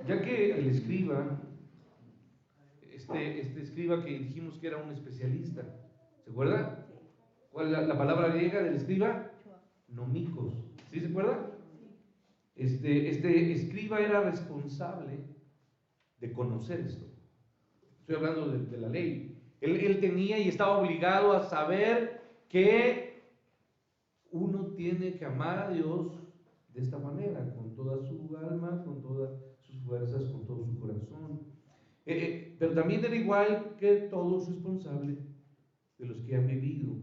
Ya que el escriba, este escriba que dijimos que era un especialista, ¿se acuerda? ¿Cuál es la palabra griega del escriba? Nomikos. ¿Sí se acuerda? Este escriba era responsable de conocer esto. Estoy hablando de la ley. Él tenía y estaba obligado a saber que uno tiene que amar a Dios de esta manera, con toda su alma, con todas sus fuerzas, con todo su corazón. Pero también era igual que todos responsables de los que han vivido.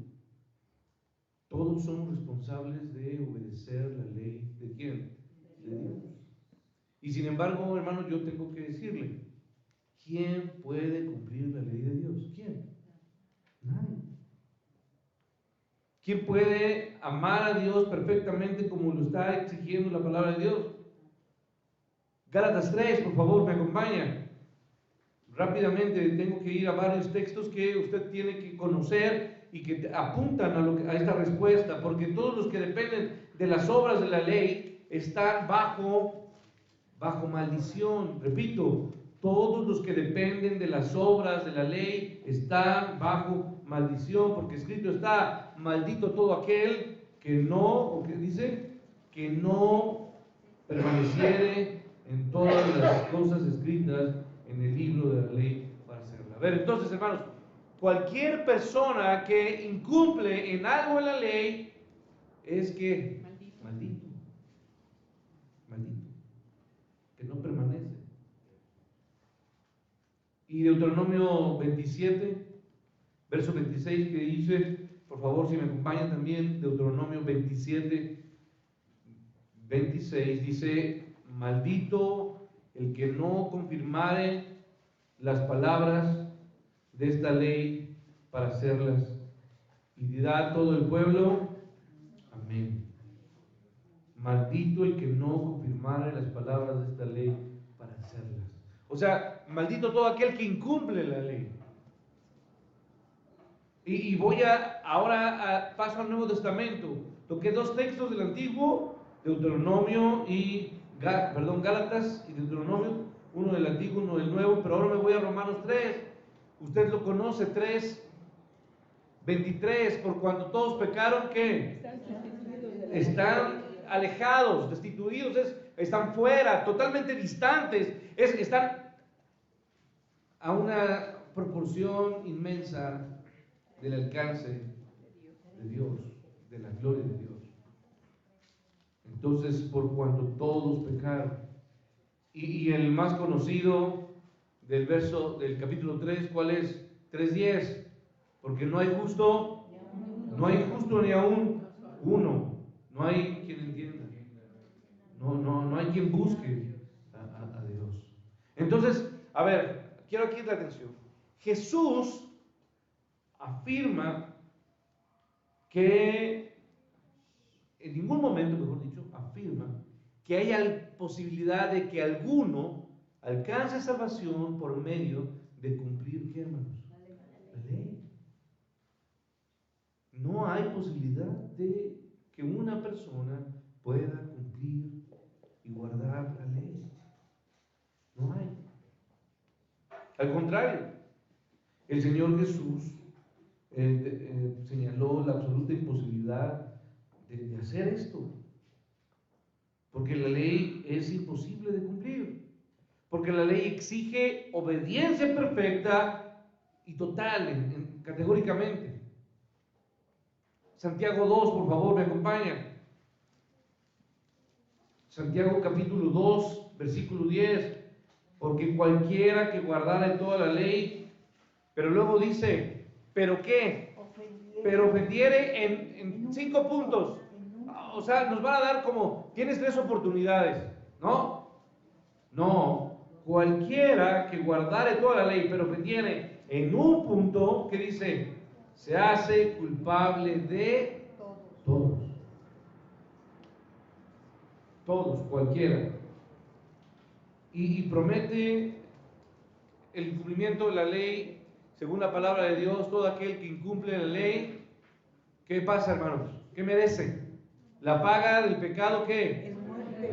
Todos somos responsables de obedecer la ley de ¿quién? De Dios. Y sin embargo, hermanos, yo tengo que decirle, ¿quién puede cumplir la ley de Dios? ¿Quién? Nadie. ¿Quién puede amar a Dios perfectamente como lo está exigiendo la palabra de Dios? Gálatas 3, por favor, me acompaña. Rápidamente tengo que ir a varios textos que usted tiene que conocer y que apuntan a esta respuesta, porque todos los que dependen de las obras de la ley están bajo maldición. Repito, todos los que dependen de las obras de la ley están bajo maldición, porque escrito está: maldito todo aquel que no, o que dice, que no permaneciere en todas las cosas escritas en el libro de la ley para hacerla. A ver, entonces, hermanos, cualquier persona que incumple en algo en la ley es que maldito, que no permanece. Y Deuteronomio 27, verso 26, que dice, por favor, si me acompañan también, Deuteronomio 27, 26, dice: maldito el que no confirmare las palabras de esta ley para hacerlas. Y dirá todo el pueblo: amén. Maldito el que no confirmare las palabras de esta ley para hacerlas. O sea, maldito todo aquel que incumple la ley. Y voy ahora paso al Nuevo Testamento. Toqué dos textos del Antiguo, Deuteronomio y Gálatas y Deuteronomio, uno del Antiguo, uno del Nuevo, pero ahora me voy a Romanos 3. Usted lo conoce, 3, 23, por cuanto todos pecaron, ¿qué? Están alejados, destituidos, están fuera, totalmente distantes, están a una proporción inmensa del alcance de Dios, de la gloria de Dios. Entonces, por cuanto todos pecaron, y el más conocido del verso del capítulo 3, ¿cuál es? 3:10, porque no hay justo ni aún uno, no hay quien entienda, no hay quien busque a Dios. Entonces, a ver, quiero aquí la atención. Jesús afirma que, en ningún momento, mejor dicho, afirma que haya posibilidad de que alguno alcance salvación por medio de cumplir, ¿qué, hermanos? La ley. No hay posibilidad de que una persona pueda cumplir y guardar la ley. No hay. Al contrario, el Señor Jesús señaló la absoluta imposibilidad de hacer esto, porque la ley es imposible de cumplir, porque la ley exige obediencia perfecta y total, categóricamente. Santiago 2, por favor, me acompaña. Santiago capítulo 2, versículo 10, porque cualquiera que guardare toda la ley, pero luego dice, ¿pero qué? Pero ofendiere en 5 puntos. O sea, nos van a dar como, tienes 3 oportunidades, ¿no? No, cualquiera que guardare toda la ley, pero ofendiere en un punto, que dice, se hace culpable de todos. Todos, cualquiera. Y promete el cumplimiento de la ley, según la palabra de Dios. Todo aquel que incumple la ley, ¿qué pasa, hermanos? ¿Qué merece? La paga del pecado, ¿qué?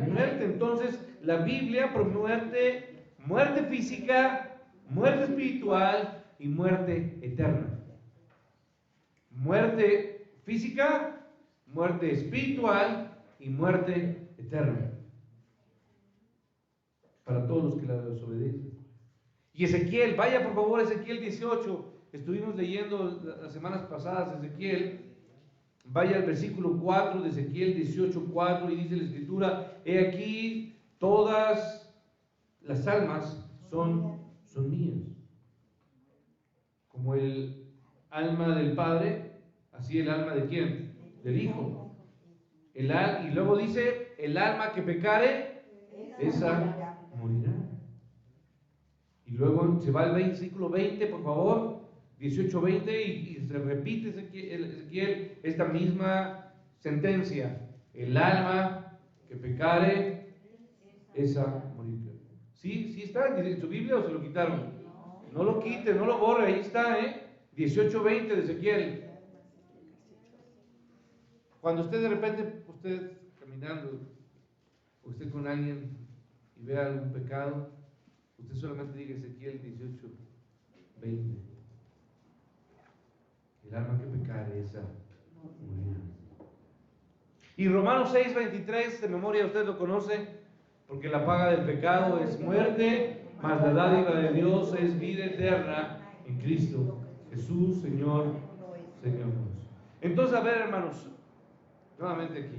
Muerte. Entonces, la Biblia promete muerte física, muerte espiritual y muerte eterna. Muerte física, muerte espiritual y muerte eterna. Para todos los que la desobedecen. Y Ezequiel, vaya por favor, Ezequiel 18. Estuvimos leyendo las semanas pasadas Ezequiel. Vaya al versículo 4 de Ezequiel 18:4 y dice la Escritura: he aquí, todas las almas son mías. Como el alma del Padre, así el alma de ¿quién? Del Hijo. Y luego dice: el alma que pecare, esa morirá. Y luego se va al versículo 20, por favor, 18:20, y se repite Ezequiel esta misma sentencia: el alma que pecare, esa morirá. ¿Sí está en su Biblia o se lo quitaron? No lo quite, no lo borre, ahí está, 18:20 de Ezequiel. Cuando usted de repente, usted caminando, usted con alguien y vea algún pecado, usted solamente diga Ezequiel 18:20. El alma que pecare, esa morirá. Y Romanos 6:23, de memoria usted lo conoce, porque la paga del pecado es muerte, mas la dádiva de Dios es vida eterna en Cristo Jesús, Señor nuestro. Entonces, a ver, hermanos, nuevamente aquí,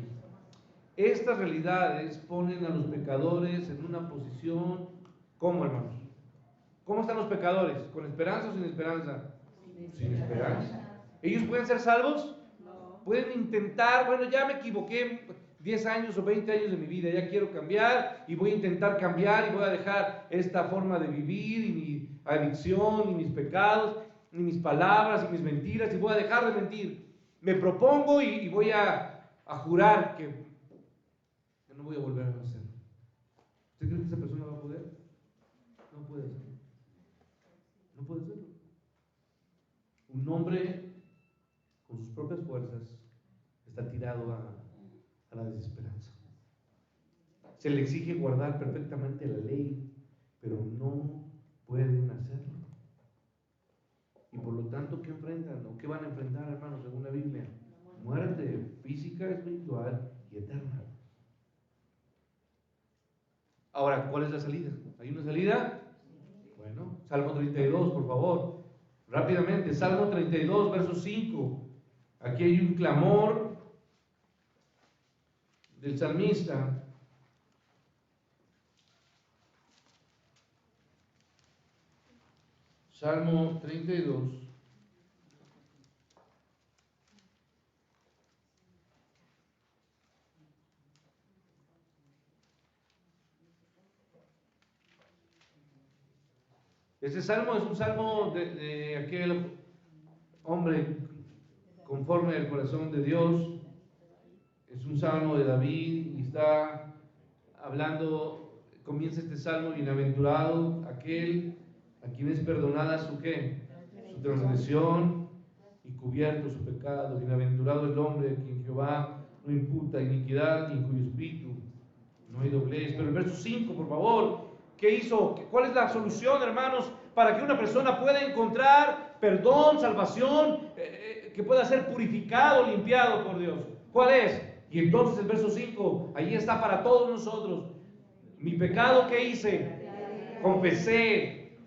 estas realidades ponen a los pecadores en una posición, ¿cómo, hermanos? ¿Cómo están los pecadores? ¿Con esperanza o sin esperanza? Sin esperanza. ¿Ellos pueden ser salvos? No. Pueden intentar, bueno, ya me equivoqué 10 años o 20 años de mi vida, ya quiero cambiar y voy a intentar cambiar y voy a dejar esta forma de vivir y mi adicción y mis pecados y mis palabras y mis mentiras y voy a dejar de mentir. Me propongo y voy a jurar que no voy a volver a hacerlo. ¿Usted cree que esa persona va a poder? No puede hacerlo. No puede hacerlo. Un hombre con sus propias fuerzas está tirado a la desesperanza. Se le exige guardar perfectamente la ley, pero no pueden hacerlo. Y por lo tanto, ¿qué enfrentan? ¿O qué van a enfrentar, hermanos, según la Biblia? Muerte física, espiritual y eterna. Ahora, ¿cuál es la salida? ¿Hay una salida? Bueno, Salmo 32, por favor. Rápidamente, Salmo 32, verso 5. Aquí hay un clamor del salmista. Salmo 32. Este salmo es un salmo de aquel hombre conforme al corazón de Dios. Es un salmo de David y está hablando, comienza este salmo: bienaventurado aquel a quien es perdonada su ¿qué? Su transgresión y cubierto su pecado. Bienaventurado el hombre a quien Jehová no imputa iniquidad y en cuyo espíritu no hay doblez. Pero el verso 5, por favor, ¿qué hizo? ¿Cuál es la solución, hermanos, para que una persona pueda encontrar perdón, salvación, que pueda ser purificado, limpiado por Dios? ¿Cuál es? Y entonces el verso 5, allí está para todos nosotros. Mi pecado que hice, confesé,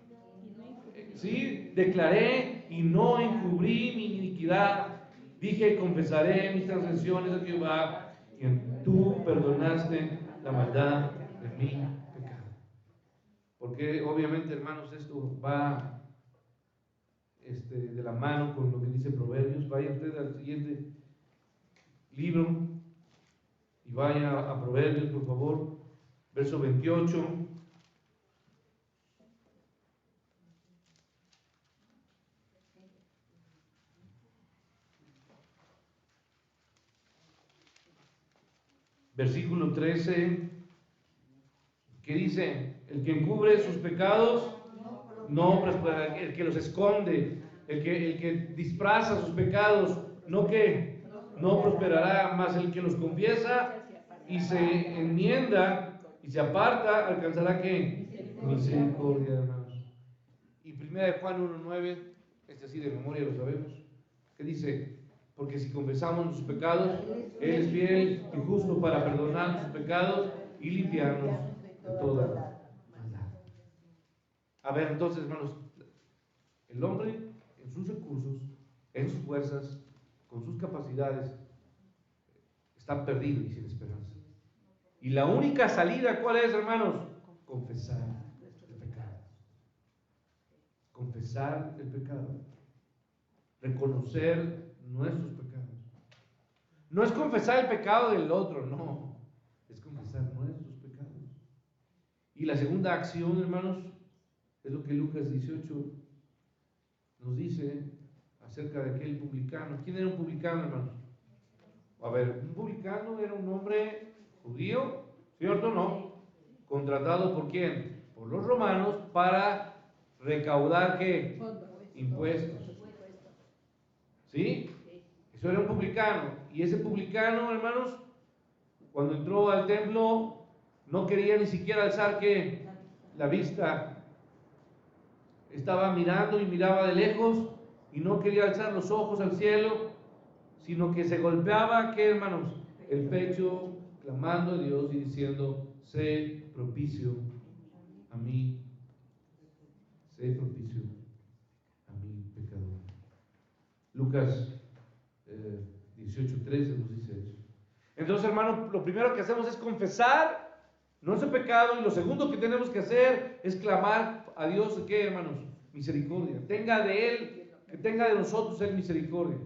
¿sí? Declaré y no encubrí mi iniquidad. Dije, confesaré mis transgresiones a Jehová, y tú perdonaste la maldad de mi pecado. Porque obviamente, hermanos, esto va de la mano con lo que dice Proverbios. Vaya usted al siguiente libro y vaya a Proverbios, por favor, verso 28. Versículo 13, que dice: el que encubre sus pecados no prosperará. El que los esconde, el que disfraza sus pecados, no prosperará, mas el que los confiesa y se enmienda y se aparta, alcanzará ¿qué? Misericordia, hermanos. Y 1 Juan 1:9, este así de memoria lo sabemos, que dice, porque si confesamos nuestros pecados, Él es fiel y justo para perdonar nuestros pecados y limpiarnos de toda maldad. A ver, entonces, hermanos, el hombre en sus recursos, en sus fuerzas, con sus capacidades, está perdido y sin esperanza. Y la única salida, ¿cuál es, hermanos? Confesar el pecado. Confesar el pecado. Reconocer nuestros pecados. No es confesar el pecado del otro, no. Es confesar nuestros pecados. Y la segunda acción, hermanos, es lo que Lucas 18 nos dice acerca de aquel publicano. ¿Quién era un publicano, hermanos? A ver, un publicano era un hombre judío, ¿cierto o no? ¿Contratado por quién? Por los romanos para recaudar ¿qué? Impuestos. ¿Sí? Eso era un publicano. Y ese publicano, hermanos, cuando entró al templo, no quería ni siquiera alzar ¿qué? La vista. Estaba mirando y miraba de lejos y no quería alzar los ojos al cielo, sino que se golpeaba, ¿qué, hermanos? El pecho, clamando a Dios y diciendo, sé propicio a mí, sé propicio a mi pecador. Lucas 18:13 nos dice eso. Entonces, hermano, lo primero que hacemos es confesar nuestro pecado, y lo segundo que tenemos que hacer es clamar a Dios, ¿qué, hermanos? Misericordia. Tenga de Él, que tenga de nosotros Él misericordia.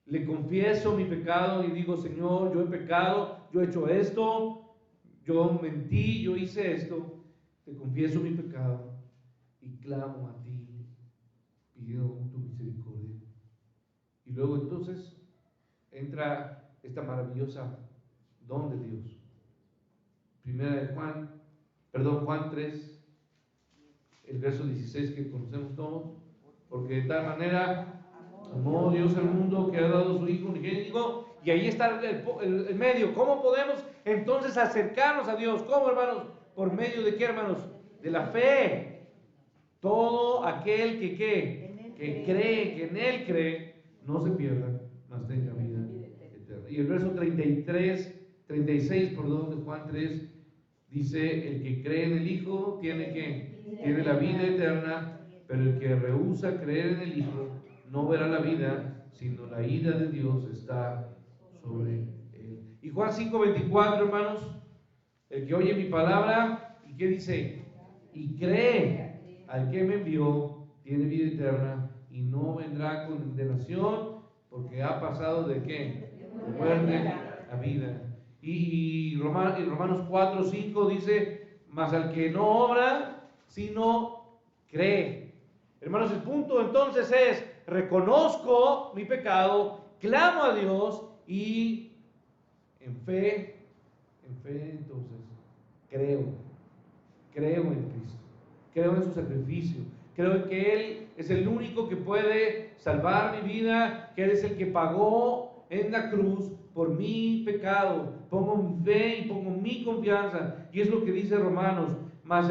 Le confieso mi pecado y digo, Señor, yo he pecado, yo he hecho esto, yo mentí, yo hice esto. Te confieso mi pecado y clamo a ti, pido tu misericordia. Y luego entonces entra esta maravillosa don de Dios. Juan 3, el verso 16 que conocemos todos, porque de tal manera amó Dios al mundo que ha dado su Hijo unigénito. Y ahí está el medio. ¿Cómo podemos entonces acercarnos a Dios? ¿Cómo, hermanos? ¿Por medio de qué, hermanos? De la fe. Todo aquel que cree, que en Él cree, no se pierda, mas tenga vida eterna. Y el verso 36, de Juan 3, dice, el que cree en el Hijo tiene la vida eterna, pero el que rehúsa creer en el Hijo no verá la vida, sino la ira de Dios está sobre él. Y Juan 5:24, hermanos, el que oye mi palabra, ¿y qué dice? Y cree al que me envió, tiene vida eterna y no vendrá condenación, porque ha pasado ¿de qué? De muerte a vida. Y Romanos 4:5 dice, mas al que no obra, sino cree. Hermanos, el punto entonces es, reconozco mi pecado, clamo a Dios y en fe entonces creo en Cristo, creo en su sacrificio, creo en que Él es el único que puede salvar mi vida, que Él es el que pagó en la cruz por mi pecado. Pongo mi fe y pongo mi confianza, y es lo que dice Romanos, más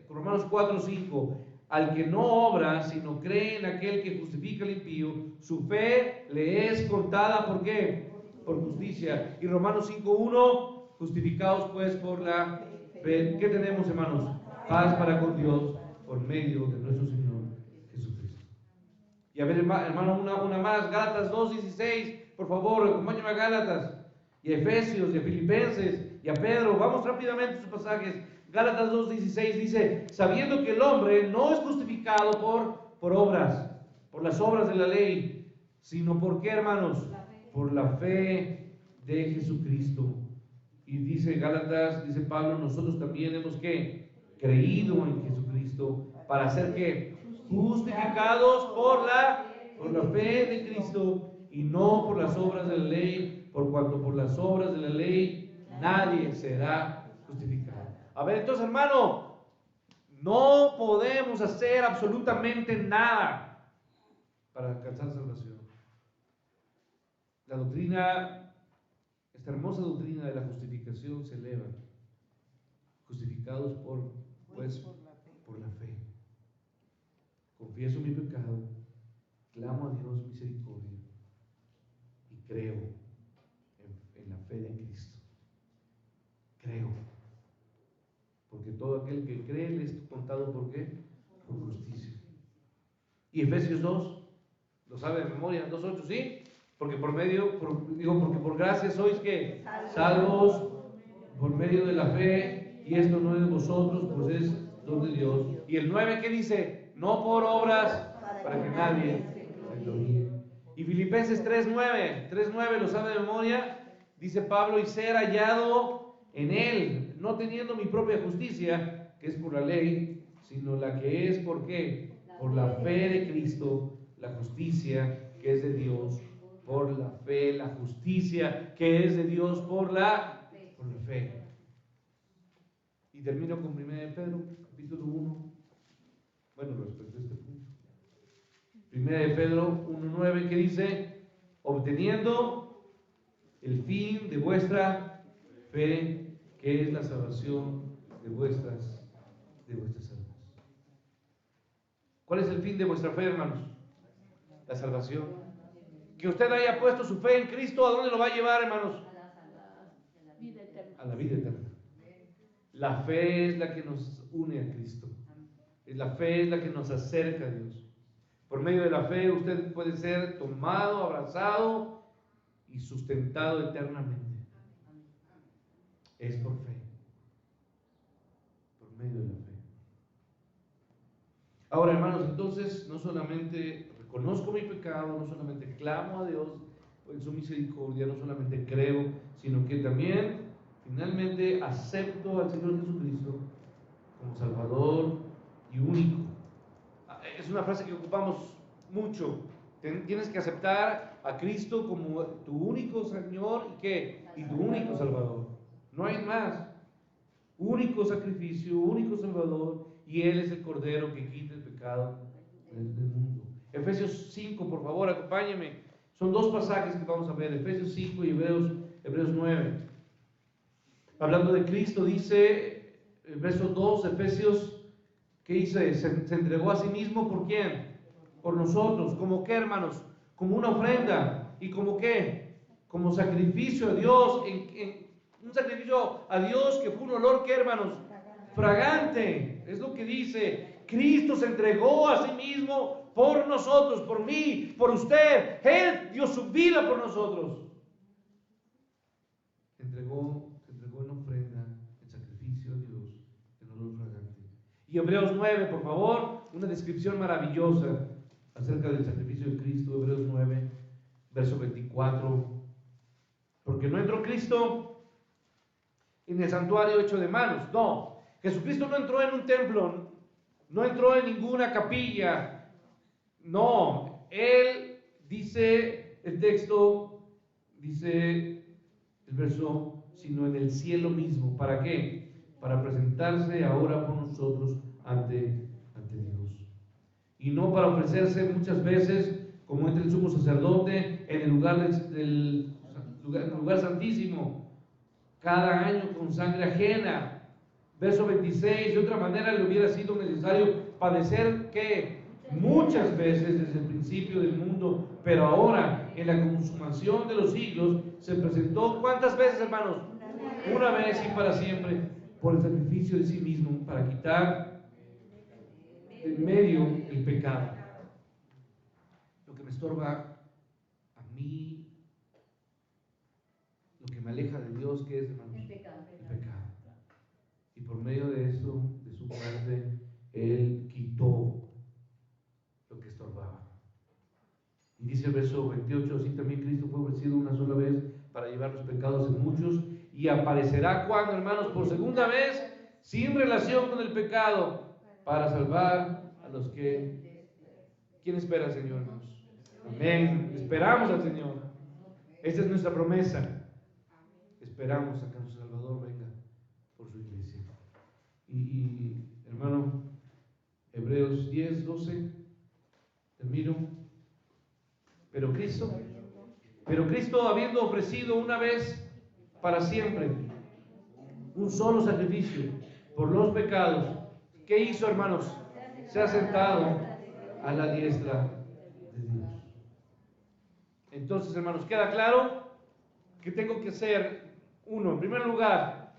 Romanos 4:5, al que no obra, sino cree en aquel que justifica al impío, su fe le es contada, ¿por qué? Por justicia. Y Romanos 5:1, justificados pues por la fe. ¿Qué tenemos, hermanos? Paz para con Dios por medio de nuestro Señor Jesucristo. Y a ver, hermano, una más, Gálatas 2:16, por favor, acompáñame a Gálatas, y a Efesios, y a Filipenses, y a Pedro. Vamos rápidamente a sus pasajes. Gálatas 2:16 dice, sabiendo que el hombre no es justificado por obras, por las obras de la ley, sino por qué, hermanos, por la fe de Jesucristo. Y dice Gálatas, dice Pablo, nosotros también hemos ¿qué? Creído en Jesucristo para ser ¿qué? Justificados por la fe de Cristo y no por las obras de la ley, por cuanto por las obras de la ley nadie será justificado. A ver, entonces, hermano, no podemos hacer absolutamente nada para alcanzar salvación. La doctrina esta hermosa doctrina de la justificación se eleva. Justificados por la fe. Confieso mi pecado, clamo a Dios misericordia y creo en la fe de Cristo. Creo. Porque todo aquel que cree le es contado ¿por qué? Por justicia. Y Efesios 2, ¿lo sabe de memoria? 2:8, ¿sí? Porque porque por gracia sois ¿qué? Salvos por medio de la fe, y esto no es de vosotros, pues es don de Dios. Y el 9, ¿qué dice? No por obras, para que nadie se gloríe. Y Filipenses 3:9, ¿lo sabe de memoria? Dice Pablo, y ser hallado en él, no teniendo mi propia justicia, que es por la ley, sino la que es, ¿por qué? Por la fe de Cristo, la justicia que es de Dios, por la fe, la justicia que es de Dios, por la fe. Y termino con 1 de Pedro, capítulo 1, bueno, respecto a este punto. 1 de Pedro 1:9, que dice, obteniendo el fin de vuestra fe, que es la salvación de vuestras almas. ¿Cuál es el fin de vuestra fe, hermanos? La salvación. Que usted haya puesto su fe en Cristo, ¿a dónde lo va a llevar, hermanos? A la vida eterna. La fe es la que nos une a Cristo. La fe es la que nos acerca a Dios. Por medio de la fe usted puede ser tomado, abrazado y sustentado eternamente. Es por fe. Por medio de la fe. Ahora, hermanos, entonces no solamente reconozco mi pecado, no solamente clamo a Dios en su misericordia, no solamente creo, sino que también finalmente acepto al Señor Jesucristo como Salvador y único. Es una frase que ocupamos mucho. Tienes que aceptar a Cristo como tu único Señor y ¿qué? Y tu único Salvador. No hay más. Único sacrificio, único Salvador, y Él es el Cordero que quita el pecado del mundo. Efesios 5, por favor, acompáñenme. Son dos pasajes que vamos a ver, Efesios 5 y Hebreos 9. Hablando de Cristo, dice el verso 2, Efesios, ¿qué dice? Se entregó a sí mismo, ¿por quién? Por nosotros. ¿Como qué, hermanos? Como una ofrenda. ¿Y como qué? Como sacrificio a Dios, un sacrificio a Dios que fue un olor, ¿qué, hermanos? Fragante. Es lo que dice. Cristo se entregó a sí mismo por nosotros, por mí, por usted. Él dio su vida por nosotros. Se entregó en ofrenda, en sacrificio a Dios, en olor fragante. Y Hebreos 9, por favor, una descripción maravillosa acerca del sacrificio de Cristo. Hebreos 9, verso 24. Porque no entró Cristo en el santuario hecho de manos. No, Jesucristo no entró en un templo, no entró en ninguna capilla. No, Él dice, el texto, dice el verso, sino en el cielo mismo. ¿Para qué? Para presentarse ahora por nosotros ante Dios. Y no para ofrecerse muchas veces, como entra el sumo sacerdote, en el lugar santísimo, cada año con sangre ajena. Verso 26, de otra manera le hubiera sido necesario padecer que muchas veces desde el principio del mundo, pero ahora en la consumación de los siglos se presentó, ¿cuántas veces, hermanos? Una vez y para siempre, por el sacrificio de sí mismo, para quitar de en medio el pecado. Lo que me estorba a mí, lo que me aleja de Dios, ¿qué es, hermanos? El pecado. Y por medio de eso, de su muerte, Él quitó lo que estorbaba. Y dice el verso 28, así también Cristo fue ofrecido una sola vez para llevar los pecados de muchos, y aparecerá cuando, hermanos, por segunda vez, sin relación con el pecado, para salvar a los que... ¿Quién espera al Señor, hermanos? Amén. Esperamos al Señor. Esta es nuestra promesa. Esperamos a que nuestro Salvador venga por su iglesia. Y hermano, Hebreos 10, 12, termino. Pero Cristo, habiendo ofrecido una vez para siempre. Un solo sacrificio por los pecados. ¿Qué hizo, hermanos? Se ha sentado a la diestra de Dios. Entonces, hermanos, ¿queda claro que tengo que hacer? Uno, en primer lugar,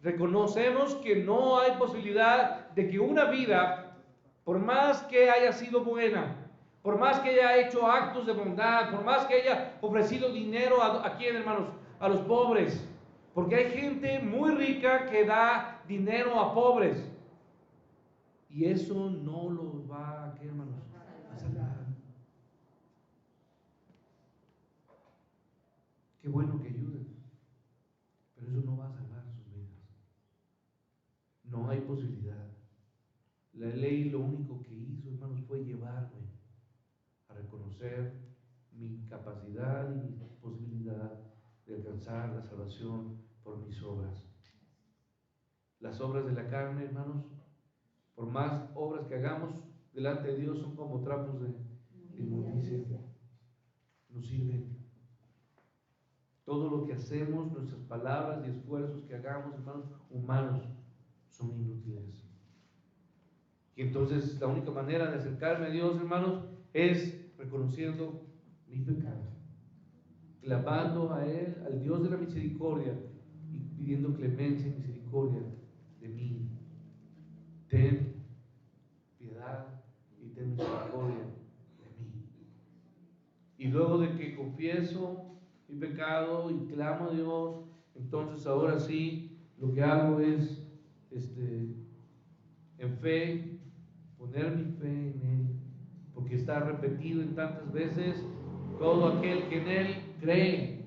reconocemos que no hay posibilidad de que una vida, por más que haya sido buena, por más que haya hecho actos de bondad, por más que haya ofrecido dinero a quién, hermanos, a los pobres, porque hay gente muy rica que da dinero a pobres, y eso no los va a, ¿qué, hermanos? A salvar. Qué bueno que ayuden, pero eso no va a salvar sus vidas. No hay posibilidad. La ley lo único que hizo, hermanos, fue llevarme a reconocer mi capacidad y mi posibilidad de alcanzar la salvación por mis obras. Las obras de la carne, hermanos, por más obras que hagamos delante de Dios, son como trapos de inmundicia. No sirven. Todo lo que hacemos, nuestras palabras y esfuerzos que hagamos, hermanos, humanos, son inútiles. Y entonces la única manera de acercarme a Dios, hermanos, es reconociendo mi pecado, clamando a Él, al Dios de la misericordia, y pidiendo clemencia y misericordia de mí. Ten piedad y ten misericordia de mí. Y luego de que confieso mi pecado y clamo a Dios, entonces ahora sí lo que hago es en fe, poner mi fe en Él, porque está repetido en tantas veces: todo aquel que en Él cree,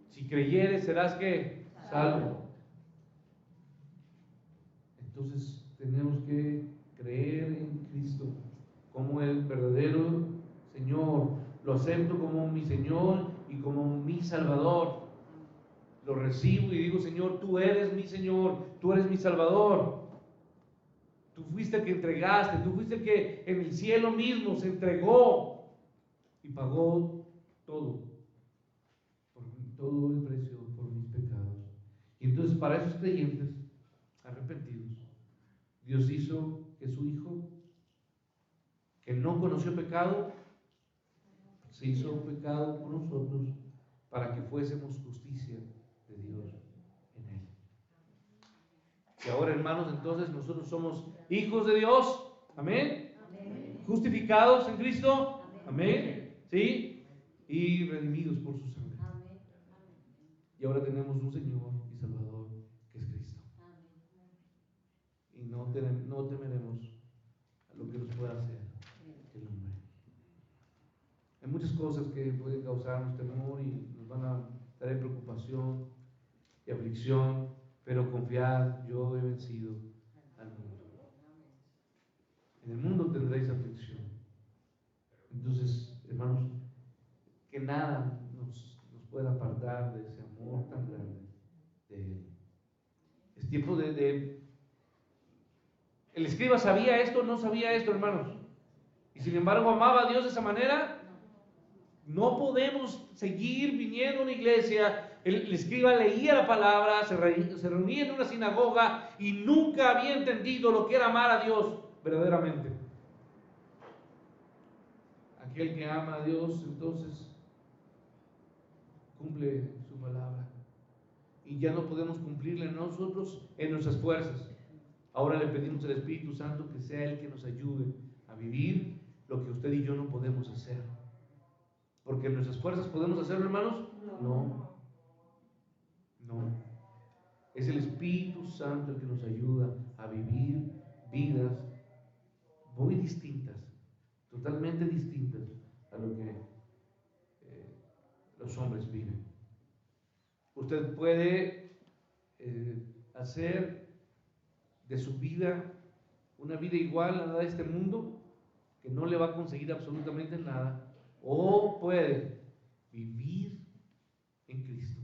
si creyeres serás que salvo. Entonces tenemos que creer en Cristo como el verdadero Señor. Lo acepto como mi Señor y como mi Salvador. Lo recibo y digo: Señor, tú eres mi Señor, tú eres mi Salvador. Tú fuiste el que entregaste, tú fuiste el que en el cielo mismo se entregó y pagó todo, por todo el precio por mis pecados. Y entonces, para esos creyentes arrepentidos, Dios hizo que su Hijo, que no conoció pecado, se hizo pecado por nosotros para que fuésemos justicia de Dios en Él. Y ahora, hermanos, entonces nosotros somos hijos de Dios. Amén. Amén. Justificados en Cristo. Amén. ¿Sí? Y redimidos por su sangre. Y ahora tenemos un Señor y Salvador que es Cristo. Y no temeremos a lo que nos pueda hacer el hombre. Hay muchas cosas que pueden causarnos temor y nos van a traer preocupación y aflicción, pero confiad, yo he vencido al mundo. En el mundo tendréis aflicción. Entonces, hermanos, que nada nos pueda apartar de ese amor tan grande de Él. Es tiempo de... ¿El escriba sabía esto o no sabía esto, hermanos? Y sin embargo amaba a Dios de esa manera. No podemos seguir viniendo a una iglesia. El escriba leía la palabra, se reunía en una sinagoga y nunca había entendido lo que era amar a Dios verdaderamente. Aquel que ama a Dios, entonces, cumple su palabra. Y ya no podemos cumplirla nosotros en nuestras fuerzas. Ahora le pedimos al Espíritu Santo que sea Él que nos ayude a vivir lo que usted y yo no podemos hacer. Porque en nuestras fuerzas podemos hacerlo, hermanos. No. Es el Espíritu Santo el que nos ayuda a vivir vidas muy distintas, totalmente distintas a lo que los hombres viven. Usted puede hacer de su vida una vida igual a la de este mundo, que no le va a conseguir absolutamente nada, o puede vivir en Cristo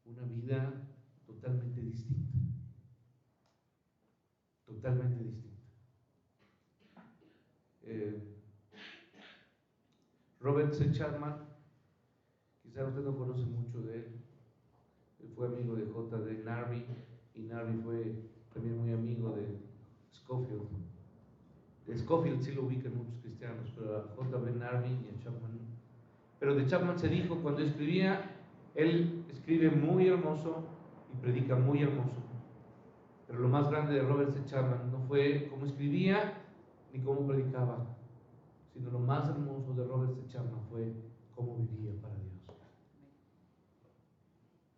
una vida totalmente distinta. Totalmente distinta. Robert C. Chapman, quizá usted no conoce mucho de él, Él fue amigo de J.D. Narby, y Narby fue también muy amigo de Scofield. De Scofield sí lo ubican muchos cristianos, pero a J.B. Narby y a Chapman. Pero de Chapman se dijo, cuando escribía, él escribe muy hermoso y predica muy hermoso. Pero lo más grande de Robert C. Chapman no fue cómo escribía ni cómo predicaba, sino lo más hermoso de Robert C. Chapman fue cómo vivía para Dios.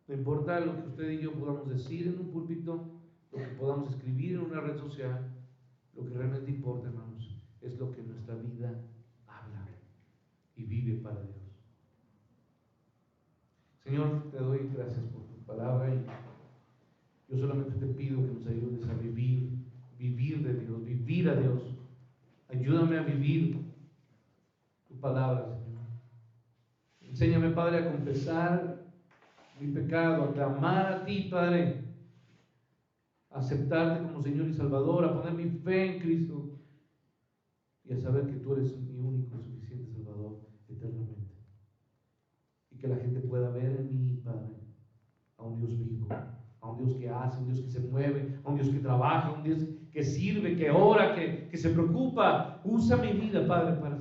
No importa lo que usted y yo podamos decir en un púlpito, lo que podamos escribir en una red social, lo que realmente importa, hermanos, es lo que nuestra vida habla y vive para Dios. Señor, te doy gracias por tu palabra y yo solamente te pido que nos ayudes a vivir de Dios, vivir a Dios. Ayúdame a vivir tu palabra, Señor. Enséñame, Padre, a confesar mi pecado, a clamar a ti, Padre, a aceptarte como Señor y Salvador, a poner mi fe en Cristo y a saber que tú eres mi único y suficiente Salvador eternamente. Y que la gente pueda ver en mí, Padre, a un Dios vivo, a un Dios que hace, a un Dios que se mueve, a un Dios que trabaja, a un Dios que sirve, que ora, que se preocupa. Usa mi vida, Padre, para